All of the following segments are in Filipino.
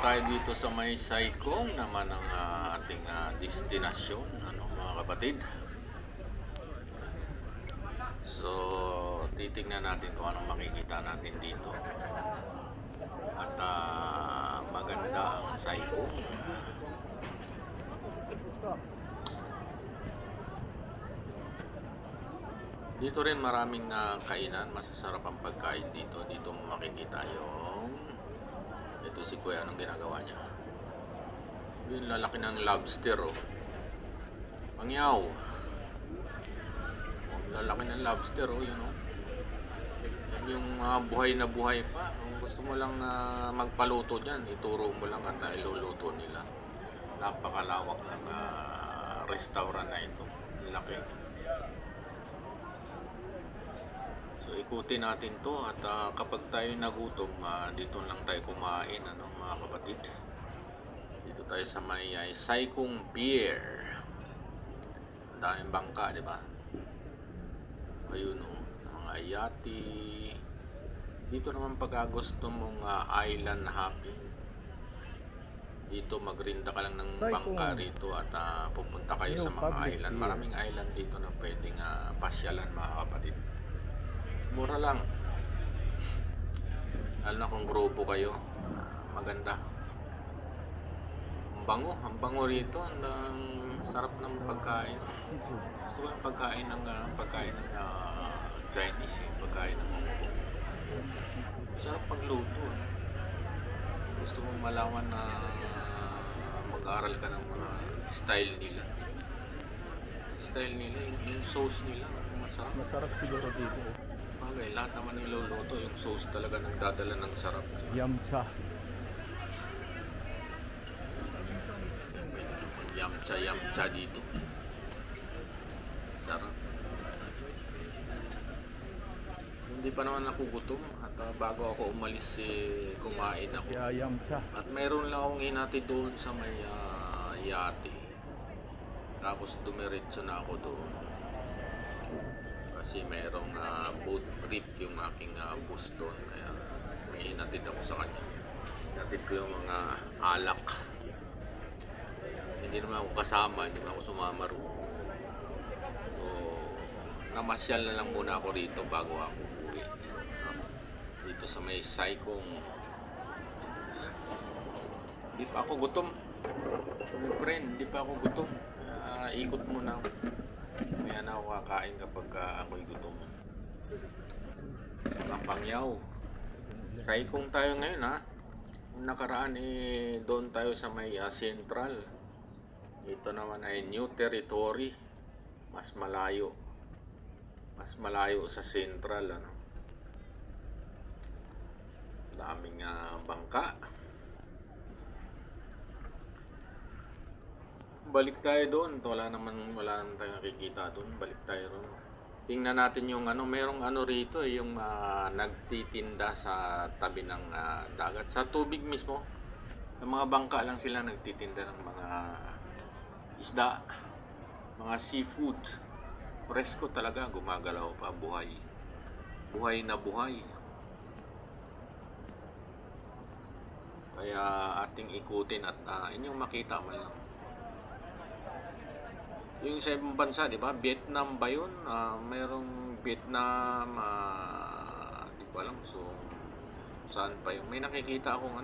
tayo dito sa may Saikong naman ang ating destinasyon, mga kapatid. So, titingnan natin kung anong makikita natin dito. At maganda ang Saikong. Dito rin maraming kainan, masasarap ang pagkain dito. Dito mo makikita yung ito si Kuya, anong ginagawa niya? Yung lalaki ng lobster, oh. Pangyaw. Lalaki ng lobster, oh, yun, oh. Yan yung buhay na buhay pa. Kung gusto mo lang na magpaluto dyan, ituro mo lang at iluluto nila. Napakalawak ng restaurant na ito. Laki. So ikutin natin to at kapag tayo nagutom, dito lang tayo kumain, mga kapatid. Dito tayo sa may Saikong Pier. Ang daming bangka, di ba? Ayun, mga yati. Dito naman pag gusto mong island hopping, dito magrinda ka lang ng bangka rito at pupunta kayo sa mga island. Maraming island dito na pwedeng pasyalan, mga kapatid. Mura lang. Lalo na kung grupo kayo, maganda. Ang bango rito. Ang sarap ng pagkain. Gusto ko yung pagkain ng Chinese, pagkain ng Hong Kong. Sarap pagluto. Gusto mong malaman na mag-aaral ka ng mga style nila. Yung sauce nila, masarap. Masarap siguro dito. Okay, lahat naman niluluto, yung sauce talaga nagdadala ng sarap. Yamcha. Yamcha dito. Sarap. Hindi pa naman ako gutom at bago ako umalis kumain ako. Yamcha. At mayroon lang akong hinati doon sa may yate. Tapos dumiretso na ako doon. Kasi mayroong boat trip yung aking bus doon, kaya may hinatid ako sa kanya. Hinatid ko yung mga alak. Hindi naman ako kasama, hindi naman ako sumama ro. So, namasyal na lang muna ako rito bago ako uwi. Dito sa may Saikong. Hindi pa ako gutom. My friend, hindi pa ako gutom. Ikot muna ako. Kaya na ako kakain kapag ako'y gutom. Pangyaw. Saikong tayo ngayon, ha. Yung nakaraan doon tayo sa may Central. Ito naman ay New Territory. Mas malayo. Mas malayo sa Central, Daming bangka. Balik tayo doon. Wala naman tayong nakikita doon. Balik tayo doon. Tingnan natin yung merong rito, yung nagtitinda sa tabi ng dagat. Sa tubig mismo. Sa mga bangka lang sila nagtitinda ng mga isda, mga seafood. Presko talaga, gumagalaw pa, buhay. Buhay na buhay. Kaya ating ikutin at inyong makita man lang. Yung sa ibang bansa, di ba? Vietnam ba yun? Mayroong Vietnam, di ko alam. So, saan pa yun? May nakikita akong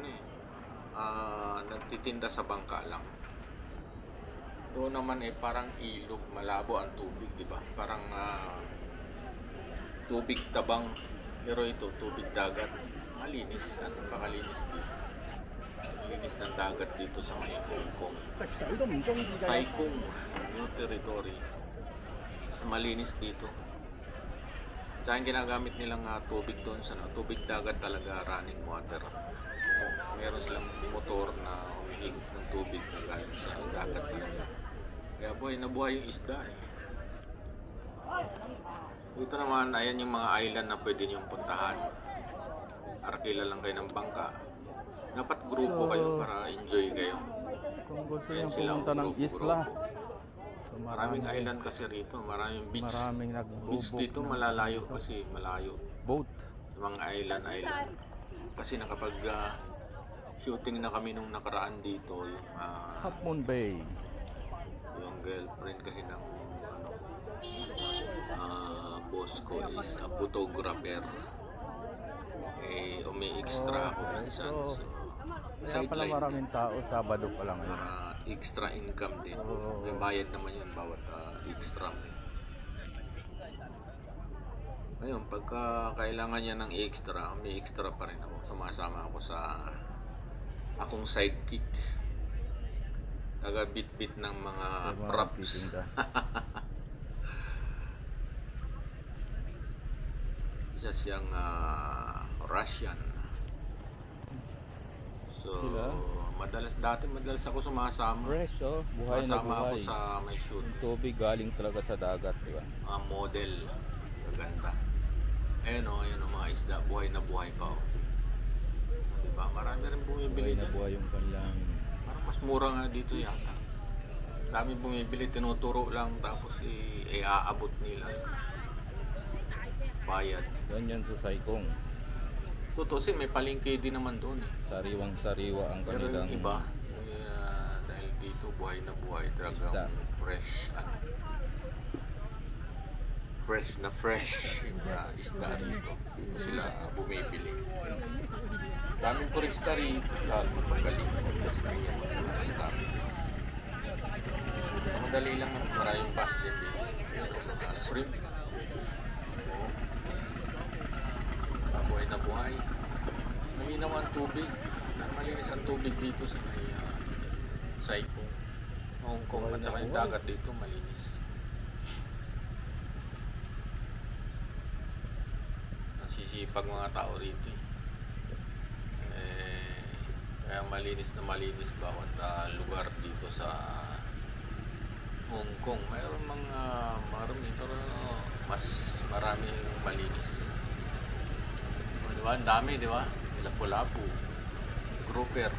nagtitinda sa bangka lang. Doon naman parang ilog, malabo ang tubig, di ba? Parang tubig tabang. Pero ito, tubig dagat. Malinis. Napakalinis dito. Malinis ng dagat dito sa may Hong Kong. Saikong New Territory. Mas malinis dito. Tsaka yung ginagamit nilang tubig doon sa tubig dagat talaga, running water. Meron silang motor na humihigop ng tubig na galing sa dagat talaga. Kaya buhay na buhay yung isda. Dito naman, ayan yung mga island na pwede niyong puntahan. Arkila lang kayo ng bangka. Dapat grupo kayo para enjoy kayo. Kung gusto Ayan nyo sila, pumunta ng grupo. isla. So, Maraming island kasi rito, maraming beach. Maraming Beach nag-book dito malalayo kasi malayo boat. sa mga island. Kasi nakapag Shooting na kami nung nakaraan dito yung Half Moon Bay. yung girlfriend kasi ng boss ko is a photographer. Umi-extra ako minsan. So, Kaya pala sideline maraming tao, Sabado pa lang yun. para extra income din. May bayad naman yun bawat extra. Ngayon, pagka kailangan niya ng extra, may extra pa rin ako. Sumasama ako sa akong sidekick. Taga-bit-bit ng mga props. Isa siyang Russian. So, Sila? madalas ako sumasama. Fresh, oh. Buhay na Sumasama ako buhay. sa may shoot. Yung tubig galing talaga sa dagat, di ba? Mga model. Gaganda. Ayun o, mga isda. Buhay na buhay pa o. Diba? Marami rin bumibili Buhay na dyan. buhay yung kanilang... Parang mas mura nga dito yata. Dami bumibili, tinuturo lang. Tapos iaabot nila. Bayad. Ganyan sa Saikong. Totoo may palengke din naman doon eh. Sariwang-sariwa ang Pero kanilang... yung iba, dahil dito buhay na buhay. Isda. Talagang fresh. Fresh na fresh yung isda rito. Dito sila bumibili. Daming turista rito. Lalo magaling. Madali lang. Maraming bus din dito. Shrimp. Buhay na buhay. Malinaw ang tubig. Malinis ang tubig dito sa may Saikong. Hong Kong at saka yung dagat dito malinis. Nasisipag mga tao rito kaya malinis na malinis bawat lugar dito sa Hong Kong. Mayroon mga marami pero mas maraming malinis. Diba? Ang dami, di ba? Lapu-lapu. Grouper.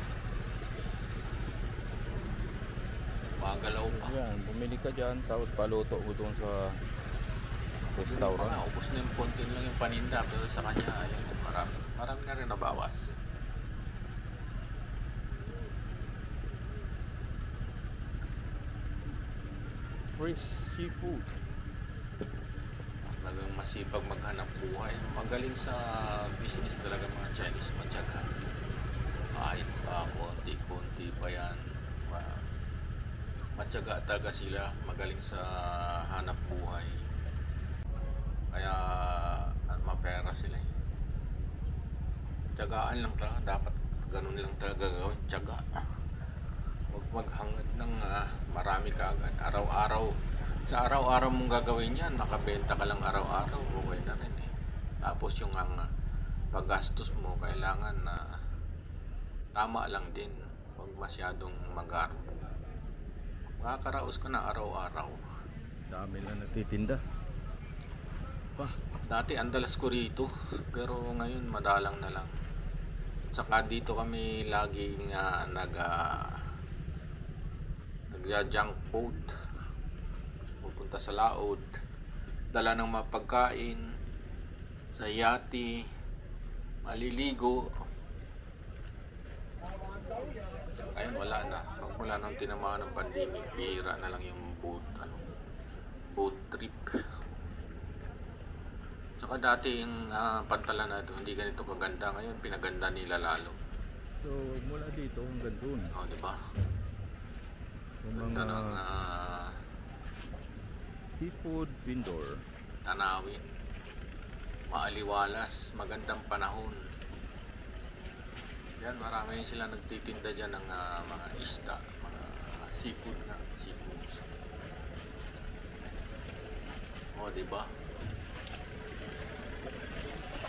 Magalaw pa. Yan, bumili ka dyan, tapos paluto mo doon sa restaurant. Ubus na yung konti lang yung paninda. Pero sa kanya, ayun, marami na rin nabawas. Fresh seafood. Talagang masipag maghanap buhay. Magaling sa business talaga mga Chinese, matyaga. Kahit pa konti-konti pa yan. Matyaga talaga sila. Magaling sa hanap buhay. Kaya mapera sila eh. Tiyagaan lang talaga. Dapat ganun lang talaga gawin. Tiyaga. Huwag maghangad ng marami ka agad. Araw-araw. Sa araw-araw mong gagawin yan, makabenta ka lang araw-araw, okay na rin eh. Tapos yung paggastos mo, kailangan na tama lang din. Huwag masyadong mag-arbo. Makakaraos ka na araw-araw. Dami lang nagtitinda. Dati andalas ko rito, pero ngayon madalang na lang. Tsaka dito kami laging nagja-junk food. Pupunta sa laod, dala ng mapagkain, sa yati, maliligo. Ayun, wala na. Pagmula nung tinamaan ng pandemic, bihira na lang yung boat trip. Tsaka dati yung pantalan na doon, hindi ganito kaganda. Ngayon, pinaganda nila lalo. So, mula dito hanggang doon. O, diba? Yung Ganda mga ng seafood vendor. tanawin. Maaliwalas, magandang panahon. Yan, marami sila nagtitinda dyan ng mga isda, mga seafood na seafood. O, diba?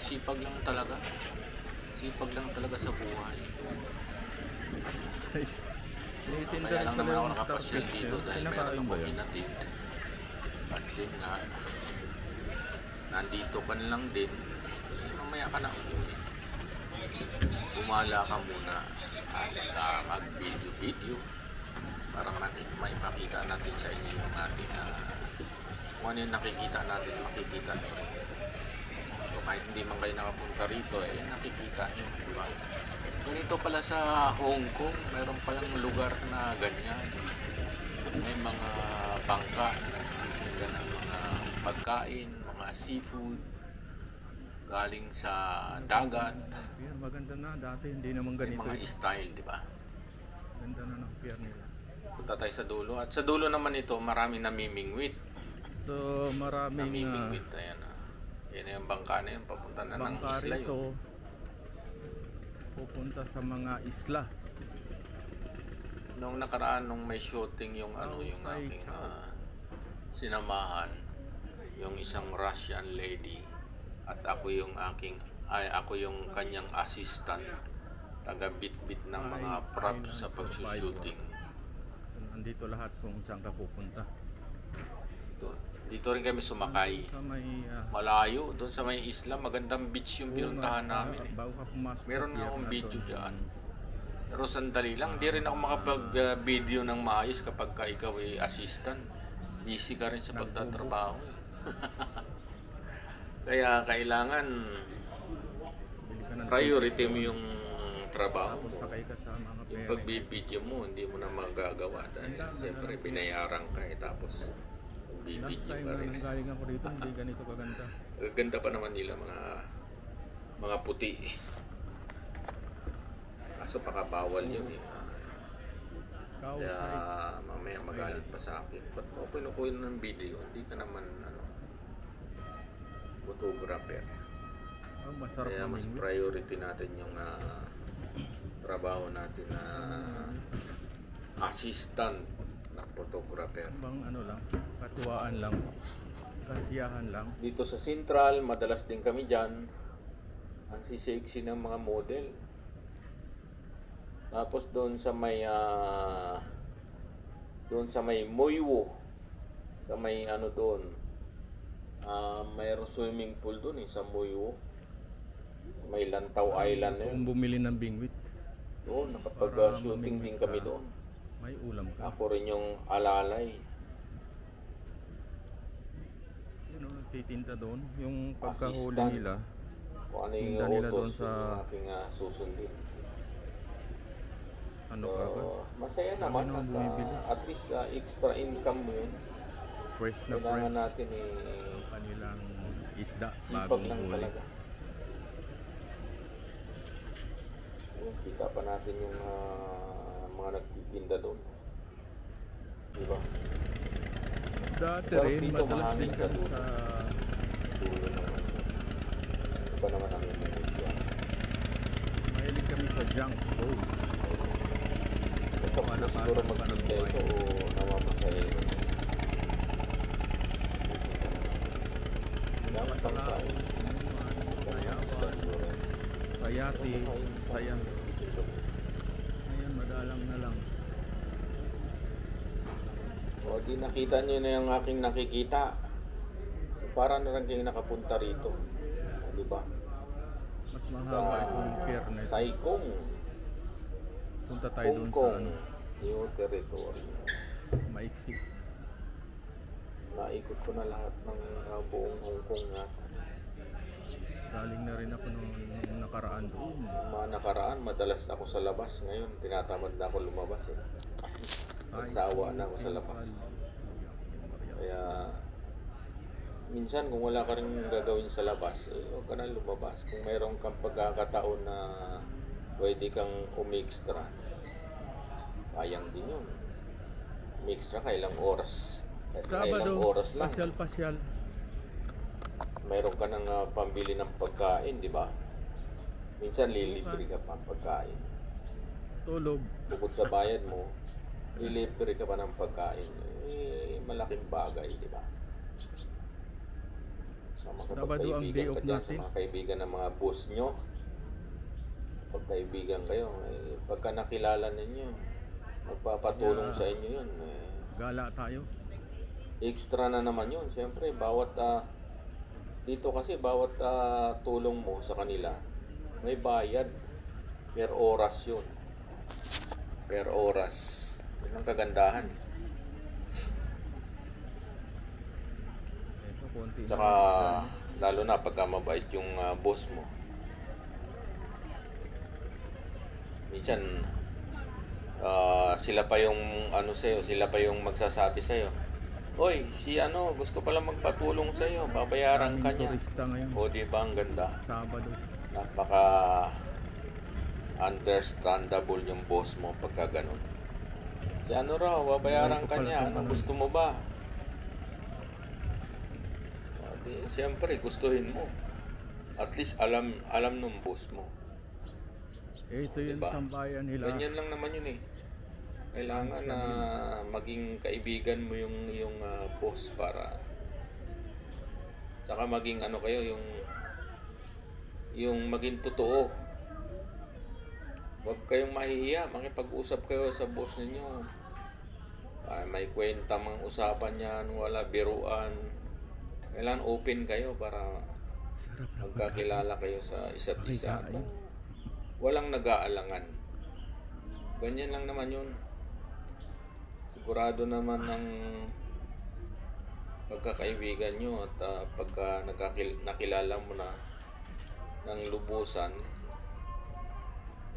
Sipag lang talaga. Sipag lang talaga sa buhay. Tinitinda Kaya rin lang pala naman ako yung nakapasyal starfish. dito dahil meron Kinakain akong ba yun? pinatid. At din nga, nandito ka na lang din. Mamaya ka na umuwi. Bumala ka muna at mag-video para may makita natin sa inyo yung ating kung ano yung nakikita natin, makikita natin. So, kahit hindi man kayo nakapunta rito, eh nakikita nyo, di ba? Ganito pala sa Hong Kong, meron palang lugar na ganyan. May mga bangka na nagtitinda ng mga pagkain, mga seafood, galing sa dagat. Pier, maganda na. Dati hindi naman May ganito. mga style, di ba? Ganda na ng pier nila. Punta tayo sa dulo. At sa dulo naman ito, marami namimingwit. So maraming Namimingwit, ayan. Yan na yung bangka na yun, papunta na ng bangka isla rito yun. pupunta sa mga isla. Nung nakaraan, nung may shooting yung yung aking sinamahan, yung isang Russian lady, at ako yung kanyang assistant, taga-bit-bit ng mga props sa pagsushooting. So, nandito lahat kung saan ka pupunta. Dito rin kami sumakay. Sa may Malayo, doon sa may isla, magandang beach yung pinuntahan namin. bago ka pumasok sa Meron pier akong na video to, dyan. Pero sandali lang, di rin ako makapag-video ng maayos kapag ka ikaw ay assistant. Busy ka rin sa pagtatrabaho. Kaya kailangan bili ka ng priority mo yung trabaho tapos mo. sakay ka sa mga Yung pier. pagbibideo mo, hindi mo na magagawa dahil siyempre binayaran ka tapos Last pagbibideo time ka na rin. nanggaling ako dito, hindi ganito kaganda. Ganda pa naman nila mga puti. Kaso pakabawal yun eh. Kaya mamaya magalit pa sa akin. Ba't mo pinukuha ng video? Hindi ka naman photographer. Oh, masarap Kaya mas mamingwit. priority natin yung trabaho natin na assistant na photographer. Bang ano lang, katuwaan lang, kasiyahan lang. Dito sa Central, madalas din kami dyan. Ang sisexy ng mga model. Tapos doon sa may Moywo, sa may doon, mayroong swimming pool doon sa Moywo, sa may Lantaw Island So, na yun. kung bumili ng bingwit, Doon, Para nakapag-shooting din mamingwit kami ka. doon. may ulam ka. Ako rin yung alalay. Yun o, nagtitinda doon. Yung pagkahuli Assistant. nila, Kung ano yung Tinda nila doon utos sa- yung aking susundin. ano So, ka ba? masaya naman naman at bumibili. at least extra income mo yun. Fresh na Kailangan fresh. natin Ang kanilang isda, sipag bagong lang huli. talaga. Ayun, kita pa natin yung mga nagtitinda doon. Diba? Dati So, rin, dito madalas mahangin din sa kami dulo. sa Dulo naman. Iba naman ang media. mahilig kami sa junk food. Ito pa siguro magtinda ito o namamasahero. Dapat ang tayo. Sayawan, sayati, sayang. Ngayon, madalang na lang. O di nakita nyo na yung aking nakikita. Para na lang kayong nakapunta rito. O, di ba? Mas Sa mahaba yung pier na ito. Saikong, Punta tayo Hong doon sa Kong, ano, new territory. maiksi. Naikot ko na lahat ng buong Hong Kong na. Galing na rin ako nung nakaraan doon. Yung mga nakaraan, madalas ako sa labas. Ngayon, tinatamad na ako lumabas. Nagsawa na ako sa labas. Kaya, minsan kung wala ka rin gagawin sa labas, huwag ka na lumabas. Kung mayroon kang pagkakataon na pwede kang umextra, sayang din yun. Umextra ka ilang oras. Kahit mga ilang Sabado, oras lang. pasyal-pasyal. Mayroon ka ng pambili ng pagkain, di ba? Minsan lilibre ka pa ng pagkain. Tulog. Bukod sa bayad mo, lilibre ka pa ng pagkain. Malaking bagay, di ba? Sa mga Sabado ang day kapagkaibigan off ka dyan, sa natin. mga kaibigan ng mga boss nyo, pagkaibigan kayo, pagka nakilala ninyo, magpapatulong Yeah. sa inyo yun. Gala tayo. Extra na naman yun. Siyempre, dito kasi bawat tulong mo sa kanila, may bayad. Per oras yun. Per oras. Yun ang kagandahan. Ito, konti na Tsaka, lang. Lalo na pagka mabait yung boss mo. Minsan, sila pa yung ano sa'yo, sila pa yung magsasabi sa'yo, "Oy, si ano, gusto pala magpatulong sa'yo, babayaran ka niya." Turista ngayon. O di ba ang ganda? Sabado. Napaka understandable yung boss mo pagka ganun. Si ano raw, babayaran ka niya, ano gusto mo ba? Siyempre, gustuhin mo. At least alam nung boss mo. Ito yung Diba? tambayan nila. Ganyan lang naman yun eh. Kailangan na maging kaibigan mo yung boss para saka maging ano kayo yung maging totoo. Huwag kayong mahihiya, makipag-usap kayo sa boss ninyo. May kwenta mang usapan yan, wala biruan. Kailangan open kayo para Sarap na magkakilala kayo sa isa't isa. Pagkain. Walang nag-aalangan. Ganyan lang naman yun. Sigurado naman ang pagkakaibigan nyo at pagka nakilala mo na ng lubusan,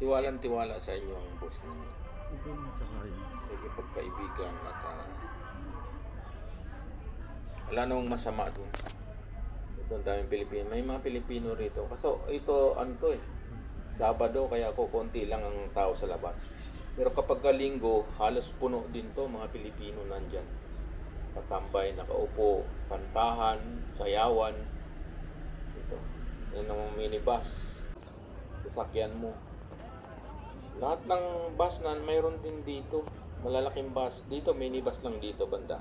tiwalang-tiwala sa inyo ang boss ninyo. Ito yung sakay. Sige, pagkaibigan at wala namang masama doon. Ito ang daming Pilipino. May mga Pilipino rito. Kasi ito, ano to eh, Sabado, kaya ako konti lang ang tao sa labas. Pero kapag linggo, halos puno din to, mga Pilipino nandyan. Patambay, nakaupo, kantahan, sayawan. Ito. Yan ang minibus. Sasakyan mo. Lahat ng bus na mayroon din dito. Malalaking bus. Dito, minibus lang dito, banda.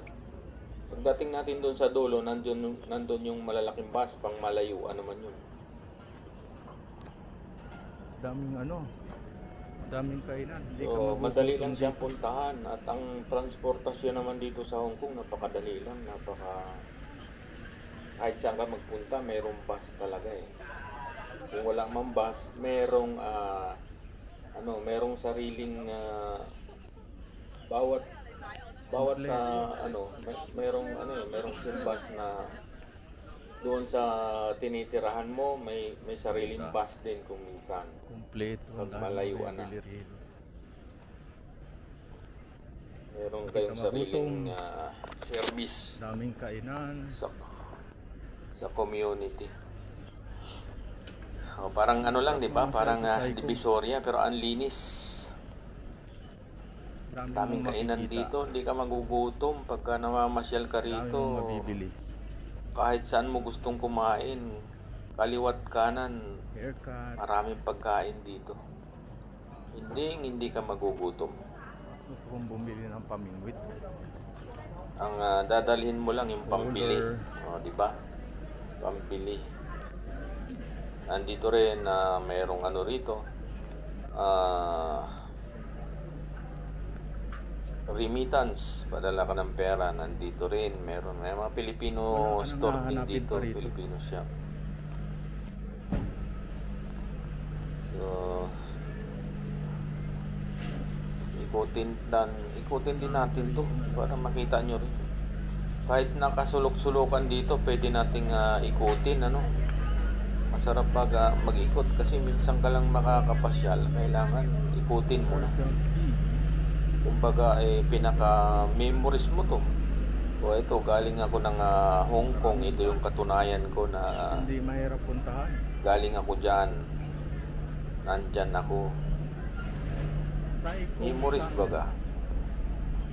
Pagdating natin doon sa dulo, nandun yung malalaking bus, pang malayuan naman yun. Daming ano, daming kainan. Hindi ka So, madali lang magugutom siyang dito. puntahan. At ang transportasyon naman dito sa Hong Kong, napakadali lang. Kahit saan ka magpunta, mayroong bus talaga eh. Kung wala mang bus, merong sariling bawat merong bus na doon sa tinitirahan mo, may sariling bus din kung minsan. Kompleto. Pag ang malayuan dami na. bilirilo. Meron Bakit kayong ka sariling magutom? service Daming kainan. sa community. Parang ano lang, di ba? Parang Divisoria, pero ang linis. Daming mong kainan makikita. dito, hindi ka magugutom pagka namamasyal ka Daming rito. mong mabibili. Kahit saan mo gustong kumain, kaliwat kanan, Haircut. maraming pagkain dito. Hindi ka magugutom. Gusto kong bumili ng pamingwit. Ang dadalhin mo lang yung pambili. Order. Di ba? Pambili. Nandito rin na mayroong ano rito. Remittance, padala ka ng pera, nandito rin. May mga Filipino Wala ka nang store din hahanapin dito, pa rito. Filipino shop. So, ikutin din natin to para makita nyo rin. Kahit nakasulok-sulukan dito, pwede nating ikutin, ano. Masarap pag mag-ikot kasi minsan ka lang makakapasyal, kailangan ikutin mo na. Kumbaga pinaka-memories mo to. O ito, galing ako ng Hong Kong, ito yung katunayan ko na Hindi mahirap puntahan. galing ako dyan, nandyan ako. Memories baga.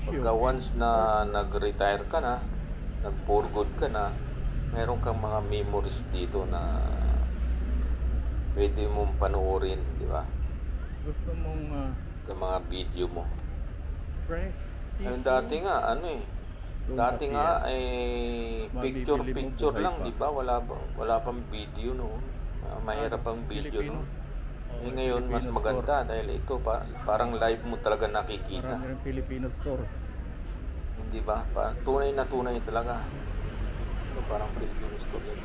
Pagka once na nag-retire ka na, nag-for good ka na, meron kang mga memories dito na pwede mong panoorin, di ba? Gusto mong Sa mga video mo. fresh Ayun, seafood? dati nga, dati nga, picture buhay lang, pa. di ba? Wala pang video noon. Mahirap ang video Filipino. noon. Ngayon, mas Filipino maganda dahil ito, parang live mo talaga nakikita. Marami rin Filipino store. Hindi ba? Tunay na tunay talaga. Ito parang Filipino store yan.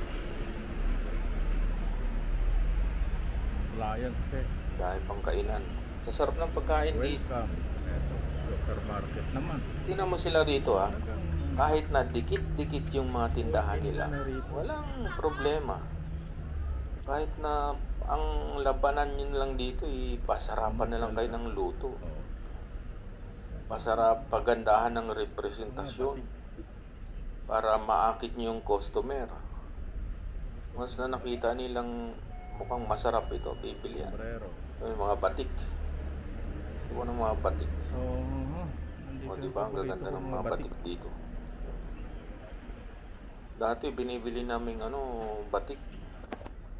Lion Sex. Dahil pang kainan. Sa sarap ng pagkain dito. Welcome. Eto, supermarket naman. Tingnan mo sila dito ha. Talagang kahit na dikit-dikit yung mga tindahan nila, walang problema. Kahit na ang labanan nyo lang dito, pasarapan na lang kayo ng luto. Pasarap, pagandahan ng representasyon para maakit nyo yung customer. Once na nakita nilang mukhang masarap ito, bibili yan. Ito yung mga batik. Gusto ko ng mga batik. O diba, ang gaganda ng mga batik dito. Dati binibili namin batik.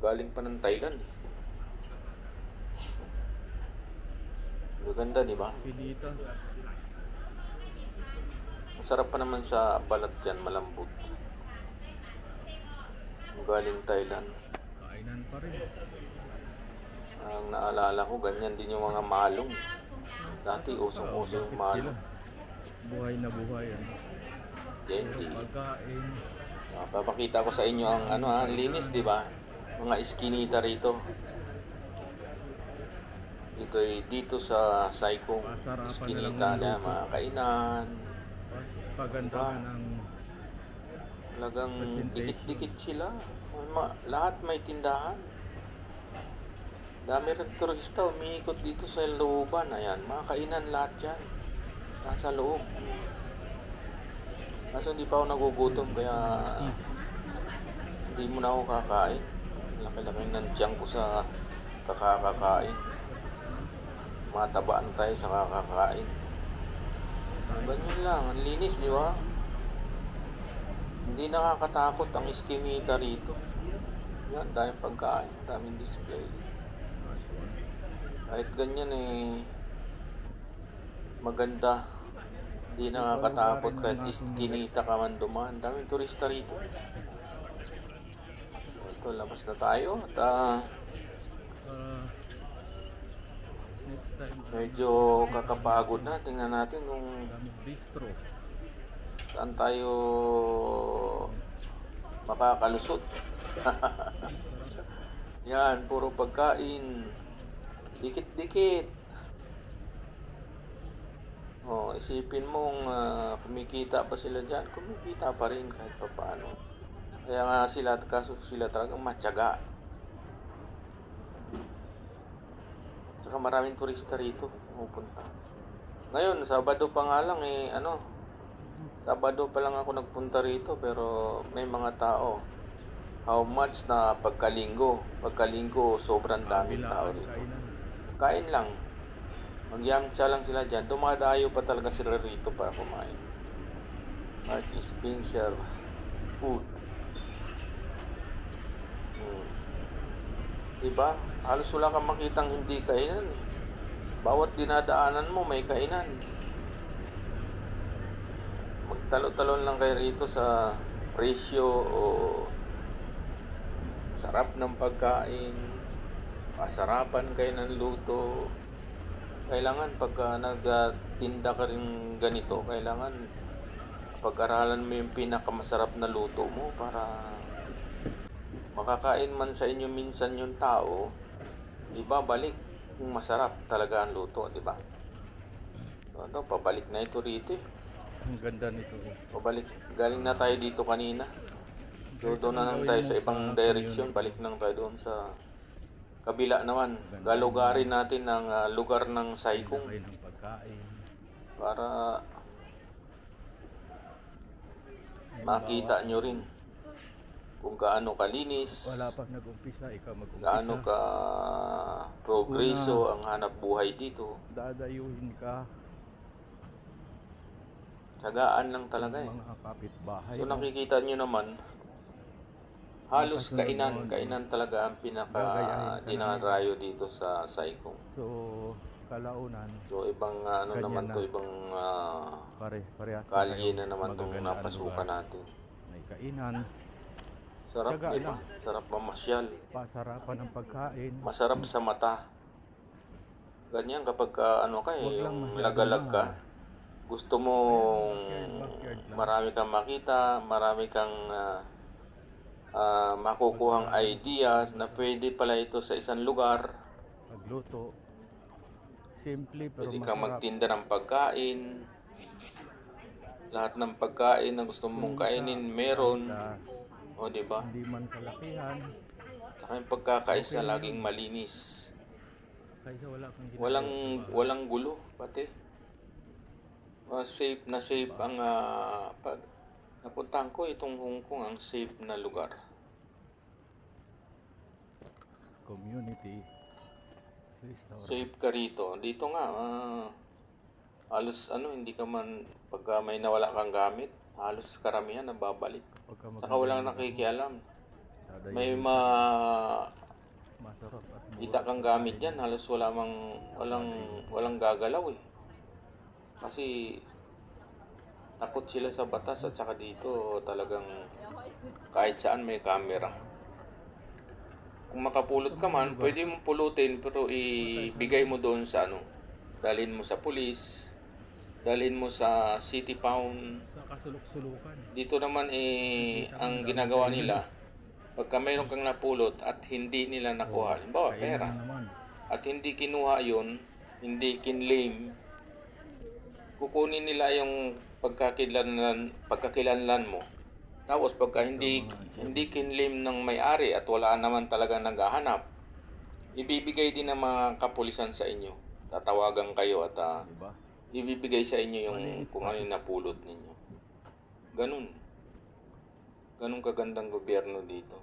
Galing pa ng Thailand. Gaganda, di ba? Masarap pa naman sa balat yan, malambot. Galing Thailand. Kainan pa rin. Ang naalala ko, ganyan din yung mga malong. Dati usong-uso yung malong. Buhay na buhay. Candy. Pagkain. Papakita ko sa inyo ang linis, di ba? Mga iskinita rito. Dito sa Saikong iskinita na mga kainan. Pagandahan ng talagang dikit-dikit sila. Lahat may tindahan. Dami rin turista umiikot dito sa looban. Ayan, mga kainan lahat yan. Nasa loob. Kaso hindi pa ako nagugutom kaya hindi mo na ako kakain. Laki-laki ng tiyan ko sa kakakain. Matabaan tayo sa kakakain. Ganyan lang, ang linis, di ba? Hindi nakakatakot ang iskinita rito. Yan, daming pagkain, daming display. Kahit ganyan maganda. Hindi nakakatakot kahit iskinita ka man dumaan. Daming turista rito. Ito, labas na tayo. At medyo kakapagod na. Tingnan natin kung saan tayo makakalusot. Yan, puro pagkain. Dikit-dikit. Isipin mong kumikita pa sila dyan. Kumikita pa rin kahit pa paano. Kaya nga kaso sila talagang matyaga. Tsaka maraming turista rito pupunta. Ngayon, Sabado pa nga lang Sabado pa lang ako nagpunta rito pero may mga tao. How much na pagkalinggo? Pagkalinggo, sobrang daming tao rito. Kain lang. Magyamcha lang sila dyan. Dumadayo pa talaga sila rito para kumain. Mark Spencer Food. Diba? Halos wala kang makitang hindi kainan. Bawat dinadaanan mo may kainan. Magtalo-talon lang kayo rito sa presyo o sarap ng pagkain. Pasarapan kayo ng luto. Kailangan pagka nagtinda ka rin ganito, kailangan pag-aralan mo yung pinakamasarap na luto mo para makakain man sa inyo minsan yung tao, ibabalik kung masarap talaga ang luto, di ba? So, pabalik na ito rito. Ang ganda nito. Pabalik. Galing na tayo dito kanina. So doon na naman tayo sa ibang direction. Balik na tayo doon sa kabila naman. Galugarin natin ang lugar ng Saikong para makita nyo rin kung gaano kalinis, wala pa nag-umpisa, ikaw mag-umpisa, gaano ka progreso ang hanap buhay dito. Dadayuhin ka. Tsagaan lang talaga Mga kapitbahay. So nakikita nyo naman, halos kainan talaga ang dinarayo dito sa Saikong. So, kalaunan. So, ibang naman to, ibang kalye na naman itong napasukan natin. May kainan. Sarap, diba? Sarap mamasyal. Pasarapan ng pagkain. Masarap sa mata. Ganyan kapag yung lagalag ka, gusto mo marami kang makita, marami kang makukuhang ideas na pwede pala ito sa isang lugar. Pagluto. Simple pero pwede kang magtinda ng pagkain. Lahat ng pagkain na gusto mong kainin, meron. Na O, di ba? hindi man kalakihan, Tsaka yung pagkakaisa laging malinis. kaysa wala kang ginagawa. Walang gulo, pati. Safe ang pag napuntahan ko itong Hong Kong, ang safe na lugar. Community restaurant. Safe ka rito. Dito nga, halos hindi ka man, pagka may nawala kang gamit, halos karamihan nababalik. Pagka Saka walang nakikialam. dadayo, May masarap at kita kang gamit yan, halos walang gagalaw eh. Kasi takot sila sa batas at saka dito talagang kahit saan may camera. Kung makapulot ka man, pwede mong pulutin pero ibigay mo doon sa dalhin mo sa pulis, dalhin mo sa city pound. sa kasulok-sulukan. Dito naman ang ginagawa nila, pagka mayroon kang napulot at hindi nila nakuha, halimbawa pera, Naman. at hindi kinuha yon, hindi kinlaim, kukunin nila yung pagkakilanlan mo. Tapos pagka hindi kinlaim ng may-ari at wala naman talaga naghahanap, ibibigay din ng mga kapulisan sa inyo. Tatawagan kayo at Diba? ibibigay sa inyo yung kung ano yung napulot ninyo. Ganun kagandang gobyerno dito.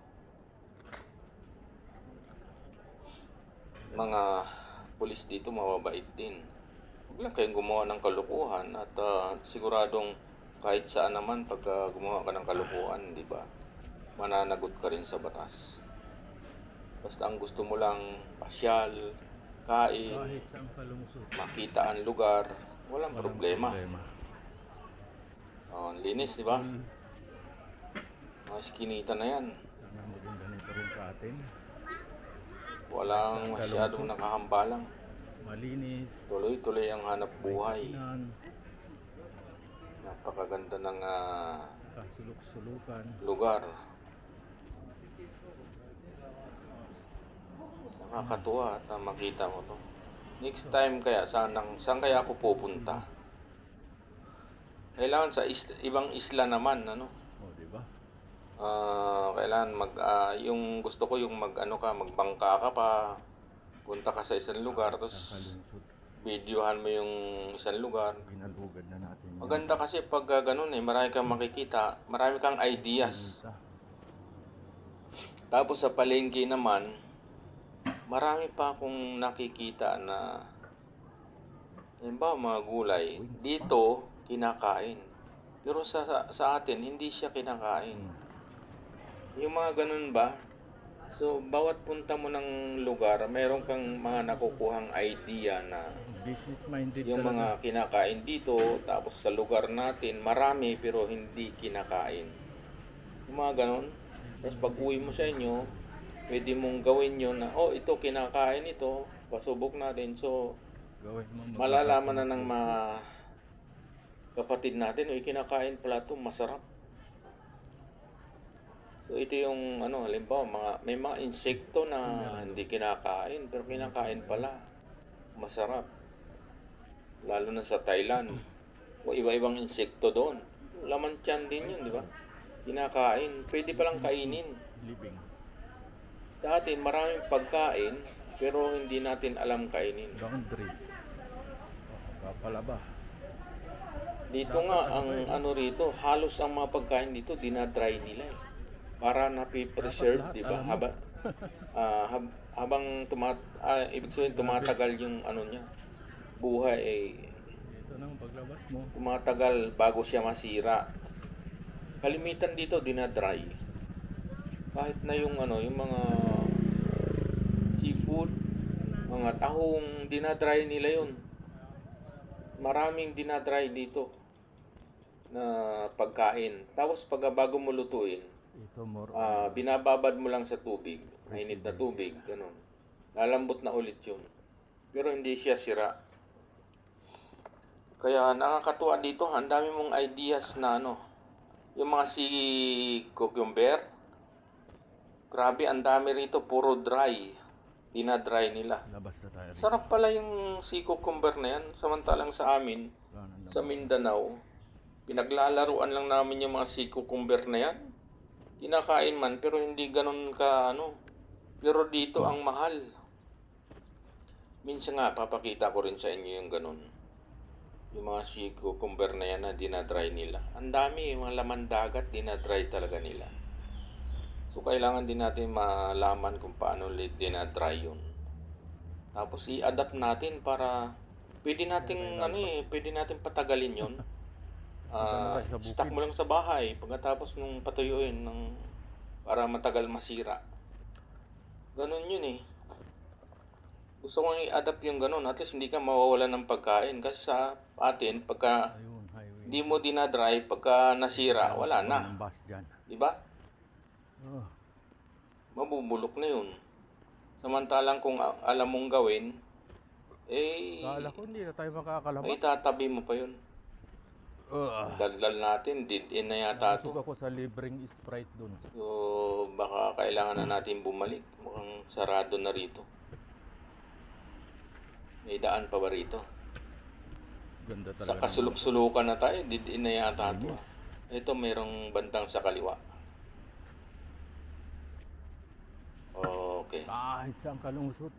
Mga pulis dito mababait din. Huwag lang kayong gumawa ng kalukuhan at siguradong kahit saan naman pagka gumawa ka ng kalukuhan, di ba? Mananagot ka rin sa batas. Basta ang gusto mo lang pasyal, kain, Kahit saan ka lumusot. makita ang lugar, walang problema. Ang linis, di ba? Mga skinita na yan. Sana maging ganito rin sa atin. Walang masyadong nakahambalang. Malinis. Tuloy-tuloy ang hanap buhay. Yan. Napakaganda ng Kasulok-sulukan. lugar. Nakakatuwa at makita mo to. Next time kaya, saan kaya ako pupunta? Kailangan sa ibang isla naman, O, diba? Kailangan yung gusto ko yung magbangka ka pa, punta ka sa isang lugar, tapos Kalusot. videohan mo yung isang lugar. Binalugad na natin. Yung Maganda kasi pag ganun marami kang makikita, marami kang ideas. isa. Tapos sa palengke naman, marami pa akong nakikita na mga gulay. Dito, kinakain. Pero sa atin, hindi siya kinakain. Yung mga ganun ba? So, bawat punta mo ng lugar, mayroon kang mga nakukuhang idea na Business-minded yung mga kinakain dito, tapos sa lugar natin, marami pero hindi kinakain. Yung mga ganun. Tapos pag uwi mo sa inyo, pwede mong gawin yun na, ito kinakain ito, pasubok natin. So, gawin mo. malalaman na ng mga kapatid natin, kinakain pala ito, masarap. So, ito yung, halimbawa, may mga insekto na hindi kinakain, pero kinakain pala. Masarap. Lalo na sa Thailand. O iba-ibang insekto doon. Laman tiyan din yun, di ba? Kinakain. Pwede palang kainin. Living. Sa atin, maraming pagkain, pero hindi natin alam kainin. Laundry. Kapalaba. Dito nga, ang rito, halos ang mga pagkain dito, dinadry nila eh. Para napipreserve, di ba? Habang ibig sabihin, tumatagal yung niya. Buhay Ito nang paglabas mo. tumatagal bago siya masira. Kalimitan dito, dinadry. Kahit na yung mga seafood, mga tahong, dinadry nila yun. Maraming dinadry dito na pagkain. Tapos bago mo lutuin, Ito more binababad mo lang sa tubig, mainit na tubig, ganun. Lalambot na ulit yun. Pero hindi siya sira. Kaya nakakatuwa dito, ang dami mong ideas na yung mga cucumber, grabe, ang dami rito, puro dry. Dinadry nila. labas na tayo. Sarap pala yung cucumber na yan, samantalang sa amin, sa Mindanao, Pinaglalaruan lang namin yung mga sea cucumber na yan. Kinakain man, pero hindi ganun ka ano. Pero dito ang mahal. Minsan nga, papakita ko rin sa inyo yung ganun. Yung mga sea cucumber na yan na dinadry nila. Ang dami, yung mga laman dagat, dinadry talaga nila. So, kailangan din natin malaman kung paano dinadry yun. Tapos, i-adapt natin para pwede nating, pwede natin patagalin yun. Stock mo lang sa bahay pagkatapos nung patuyuin para matagal masira. Ganun yun eh. Gusto kong i-adapt yung ganun. At least hindi ka mawawalan ng pagkain. Kasi sa atin, pagka hindi mo dinadry, pagka nasira, wala na. Diba? Mabubulok na yun. Samantalang kung alam mong gawin, Kala ko hindi na tayo makakalabas. ay tatabi mo pa yun. Daldal natin, did-in na yata ito. Busog ako sa libreng Sprite dun. So, baka kailangan na natin bumalik. Mukhang sarado na rito. May daan pa ba rito? Ganda talaga. Sa kasuluk-sulukan na tayo, did-in na yata ito. Ito, mayroong bandang sa kaliwa. Okay. Kahit saan kalusot.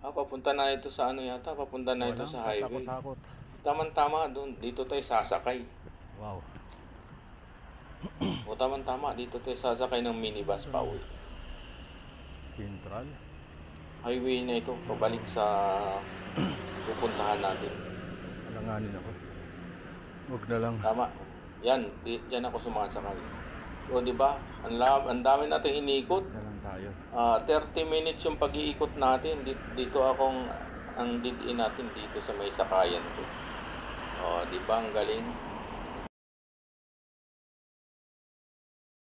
Papunta na ito sa ano yata? Papunta na ito sa highway. Takot. Tama-tama, doon. Dito tayo sasakay. Wow. O tama-tama, dito tayo sasakay ng minibus pa uwi. Central. Highway na ito, pabalik sa pupuntahan natin. Alanganin ako. Huwag na lang. Tama. Yan, diyan ako sumasakay. O di ba? Ang dami nating inikot. Na lang tayo. 30 minutes yung pag-iikot natin. Dito ang did-in natin dito sa may sakayan ko. O, di ba? Ang galing.